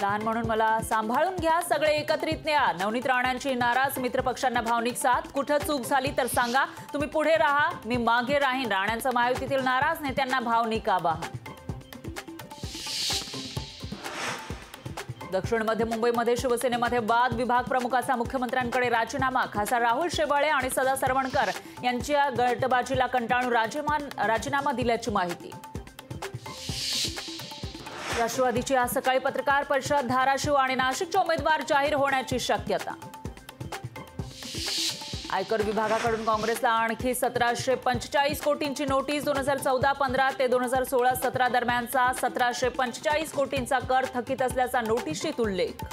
लहान म्हणून मला सांभाळून घ्या, सगळे एकत्रित न्या। नवनीत राणांची नाराज मित्रपक्षांना भावनिक साथ। कुठं चूक झाली तर सांगा, तुम्ही पुढे राहा, मी मागे राहीन। राणांचं महायुतीतील नाराज नेत्यांना भावनिक आवाहन। दक्षिण मध्य मुंबईमध्ये शिवसेनेमध्ये वाद। विभाग प्रमुखाचा मुख्यमंत्र्यांकडे राजीनामा। खासदार राहुल शेवाळे आणि सदा सरवणकर यांच्या गटबाजीला कंटाळून राजीनामा दिल्याची माहिती। राष्ट्रवादीची आज सकाळी पत्रकार परिषद। धाराशिव आणि नाशिकचे उमेदवार जाहीर होण्याची शक्यता। आयकर विभागाकडून काँग्रेसला आणखी 1745 कोटींची नोटीस। 2014-15 ते 2016-17 दरम्यानचा 1745 कोटींचा कर थकीत असल्याचा नोटीशीत उल्लेख।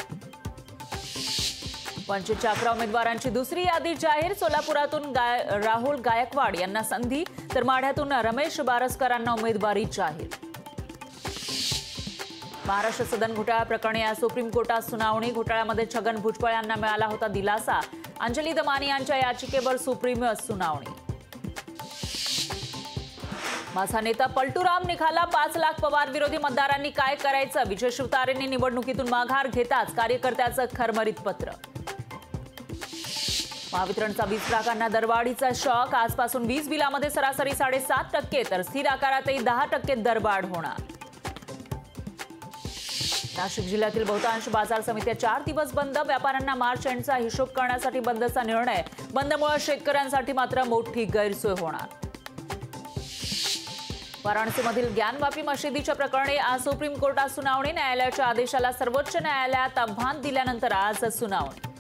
वंचितच्या 11 उमेदवारांची दुसरी यादी जाहीर। सोलापुरातून राहुल गायकवाड यांना संधी, तर माढ्यातून रमेश बारसकरांना उमेदवारी जाहीर। महाराष्ट्र सदन घोटाळा प्रकरणी आज सुप्रीम कोर्टात सुनावणी। घोटाळ्यामध्ये छगन भुजबळ यांना मिळाला होता दिलासा। अंजली दमानी यांच्या याचिकेवर सुप्रीम सुनावणी। माझा नेता पलटूराम निघाला। 5 लाख पवार विरोधी मतदारांनी काय करायचं? विजय शिवतारेंनी निवडणुकीतून माघार घेताच कार्यकर्त्याचं खरमरीत पत्र। महावितरणचा वीज ग्राहकांना दरवाढीचा शॉक। आजपासून वीज बिलामध्ये सरासरी 7.5% तर स्थिर आकारातही 10% दरवाढ होणार। नाशिक जिल्ह्यातील बहुतांश बाजार समित्या 4 दिवस बंद। व्यापाऱ्यांना मार्च एंडचा हिशोब करण्यासाठी बंदचा निर्णय। बंदमुळे शेतकऱ्यांसाठी मात्र मोठी गैरसोय होणार। वाराणसीमधील ज्ञानवापी मशिदीच्या प्रकरणी आज सुप्रीम कोर्टात सुनावणी। न्यायालयाच्या आदेशाला सर्वोच्च न्यायालयात आव्हान दिल्यानंतर आज सुनावणी।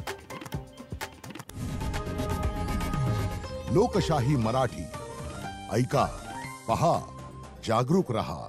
लोकशाही मराठी ऐका, पहा, जागरूक रहा।